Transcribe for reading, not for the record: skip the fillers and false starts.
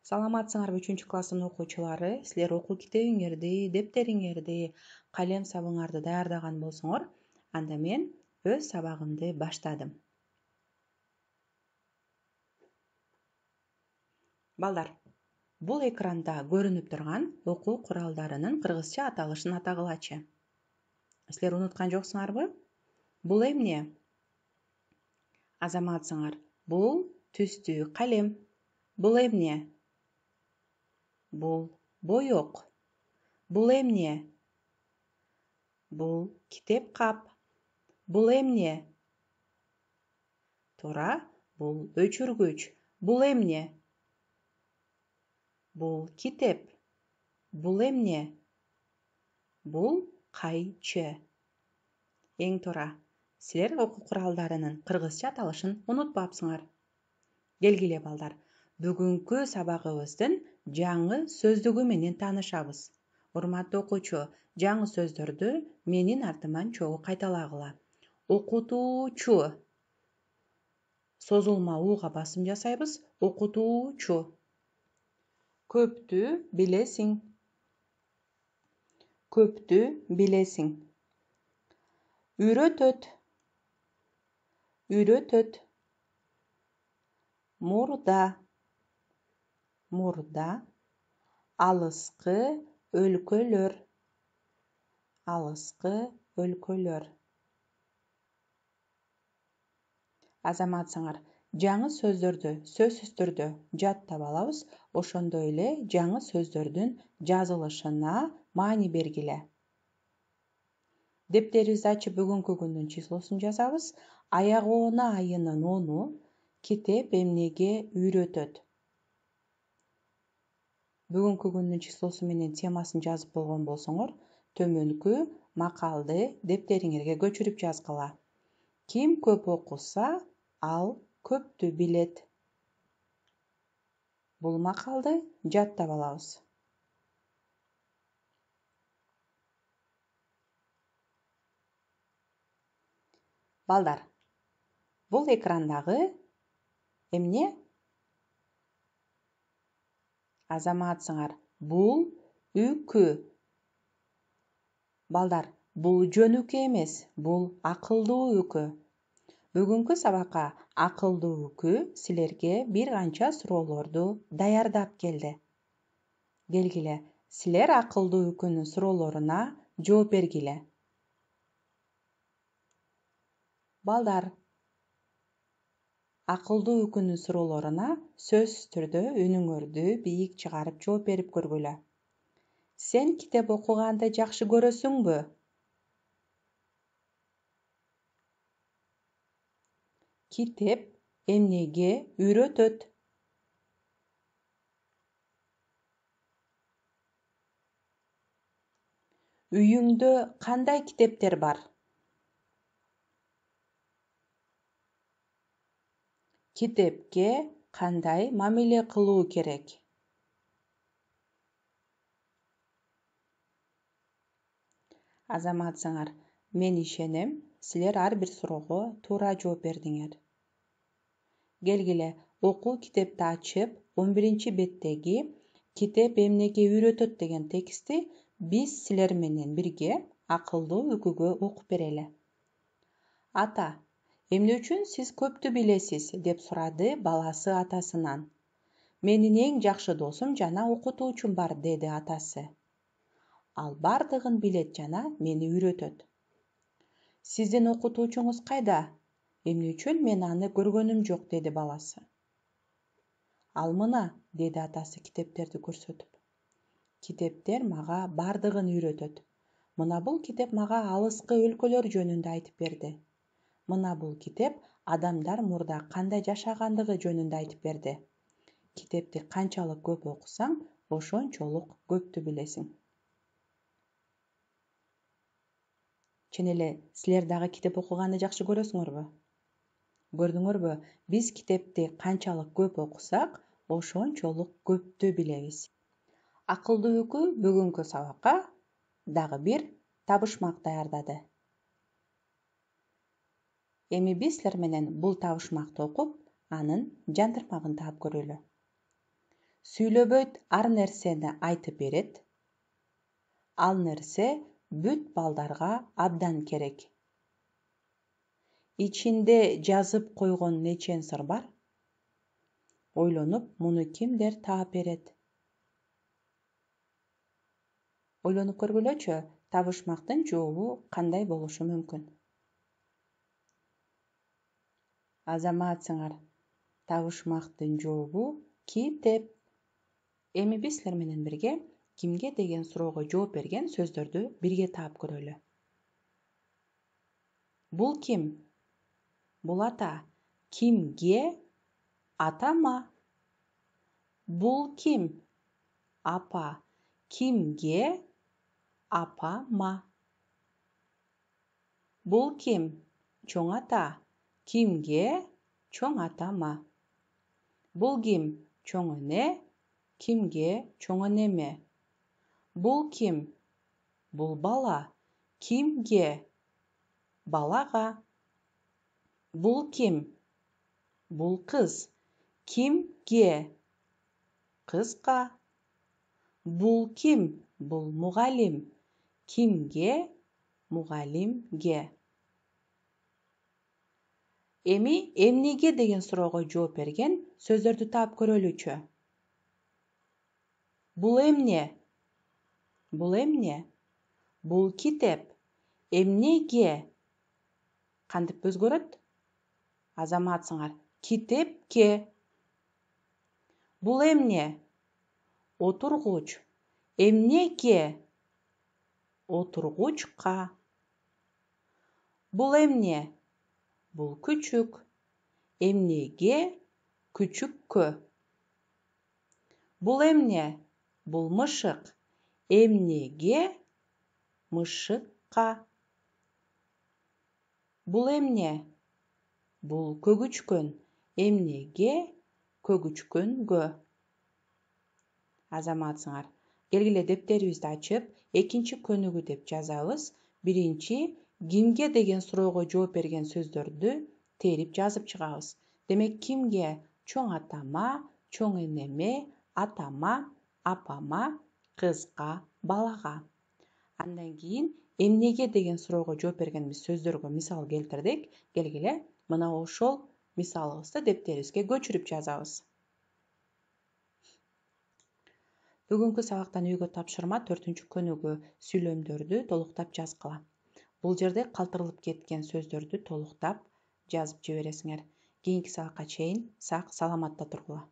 Саламатсыңарбы 3-класстын окуучулары? Силер окуу китебиңерди, дептериңерди, калем сабыңарды даярдаган болсоңор, анда мен өз сабагымды баштадым. Балдар, бул экранда көрүнүп турган окуу куралдарынын кыргызча аталышын атагылачы. Силер унуткан жоксуңарбы? Бул эмне? Азаматсыңар, бул түстүү калем. Бул эмне? Бул боёк. Бул эмне? Бул китеп кап. Бул эмне? Туура, бул өчүргүч. Бул эмне? Бул китеп. Бул эмне? Бул кайчы. Эң туура. Силер окуу куралдарынын кыргызча аталышын унутпапсыңар. Келгиле балдар, бүгүнкү сабагыбыздын жаңы сөздүгү менен таанышабыз. Урматтуу окуучу, жаңы сөздөрдү менин артыман чогуу кайталагыла. Окутуучу. Созулма уга басым жасайбыз. Окутуучу. Көптү билесиң. Көптү билесиң. Үйрөтөт. Үйрөтөт. Мурда. Мурда. Алыскы өлкөлөр. Алыскы өлкөлөр. Азаматсыңар, жаңы сөздөрдү сөзсүз түрдө жаттап алабыз, ошондой эле жаңы сөздөрдүн жазылышына маани бергиле. Дептерибизди ачып бүгүнкү күндүн числосун жазабыз. Аягоона айынын 10-у китеп эмнеге үйрөтөт. Бүгүнкү күндүн числосу менен темасын жазып болгон болсоңор, төмөнкү макалды дептериңерге көчүрүп жазгыла. Ким көп окуса, ал көптү билет. Бул макалды жаттап алабыз. Балдар, бул экрандагы эмне? Азаматсыңар, бул үкү. Балдар, бул жөнүкө эмес, бул акылдуу үкү. Бүгүнкү сабакка акылдуу үкү силерге бир канча суроолорду даярдап келди. Келгиле, силер акылдуу үкүнүн суроолоруна жооп бергиле. Балдар, акылдуу үкүнүн суроолоруна сөзсүз түрдө үнүңөрдү бийик чыгарып жооп берип көргүлө. Сен китеп окуганды жакшы көрөсүңбү? Китеп эмнеге үйрөтөт? Үйүңдө кандай китептер бар? Китепке кандай мамиле кылуу керек? Азаматсыңар, мен ишенем, силер ар бир суроого туура жооп бердиңер. Келгиле, окуу китепти ачып, 11-беттеги китеп эмнеге үйрөтөт деген текстти биз силер менен бирге акылдуу үкүгө окуп берели. Ата, эмне үчүн сиз көптү билесиз? Деп сурады баласы атасынан. Менин эң жакшы досум жана окутуучум бар, деди атасы. Ал бардыгын билет жана мени үйрөтөт. Сиздин окутуучуңуз кайда? Эмне үчүн мен аны көргөнүм жок, деди баласы. Ал мына, деди атасы китептерди көрсөтүп. Китептер мага бардыгын үйрөтөт. Мына бул китеп мага алыскы өлкөлөр жөнүндө айтып берди. Мына бул китеп адамдар мурда кандай жашагандыгы жөнүндө айтып берди. Китепти канчалык көп окусаң, ошончолук көптү билесиң. Чын эле силер дагы китеп окуганды жакшы көрөсүңөрбү? Көрдүңөрбү, биз китепти канчалык көп окусак, ошончолук көптү билебиз. Акылдуу үкү бүгүнкү сабакка дагы бир табышмак даярдады. Эми биз силер менен бул табышмакты окуп, анын жантырмагын таап көрөлү. Сүйлөбөйт ар нерсени айтып берет. Ал нерсе бүт балдарга абдан керек. İçinde жазып койгон нечен сыр бар? Ойлонуп, муну кимдер таап берет? Ойлонуп көргүлөчү, табышмактын жообу кандай болушу мүмкүн? Азаматсыңар. Табышмактын жообу китеп. Эми биз силер менен бирге кимге деген суроого жооп берген сөздөрдү бирге таап көрөлү. Бул ким? Бул ата. Кимге? Атама. Бул ким? Апа. Кимге? Апама. Бул ким? Чоң ата. Кимге? Чоң атама. Бул ким? Чоң эне. Кимге? Чоң энеме. Бул ким? Бул бала. Кимге? Балага. Бул ким? Бул кыз. Кимге? Кызга. Бул ким? Бул мугалим. Кимге? Мугалимге. Эми эмнеге деген суроого жооп берген сөздөрдү таап көрөлүчү. Бул эмне? Бул эмне? Бул китеп. Эмнеге? Кантип өзгөрөт? Азаматсыңар. Китепке. Бул эмне? Отургуч. Эмнеге? Отургучка. Бул эмне? Бул күчүк. Эмнеге? Күчүккө. Бул эмне? Бул мышык. Эмнеге? Мышыкка. Бул эмне? Бул көгүчкөн. Эмнеге? Көгүчкөнгө. Азаматсыңар. Келгиле дептерибизди ачып, экинчи көнүгүү деп жазабыз. Биринчи кимге деген суроого жооп берген сөздөрдү терип жазып чыгабыз. Демек кимге? Чоң атама, чоң энеме, атама, апама, кызга, балага. Андан кийин эмнеге деген суроого жооп бергенбиз сөздөргө мисал келтирдик. Келгиле мына ошол мисалыбызды дептерибизге көчүрүп жазабыз. Бүгүнкү сабактан үйгө тапшырма 4-көнүгүү сүйлөмдөрдү толуктап жазгыла. Бул жерде калтырылып кеткен сөздөрдү толуктап жазып жибересиңер. Кийинки сабакка чейин сак саламатта тургула.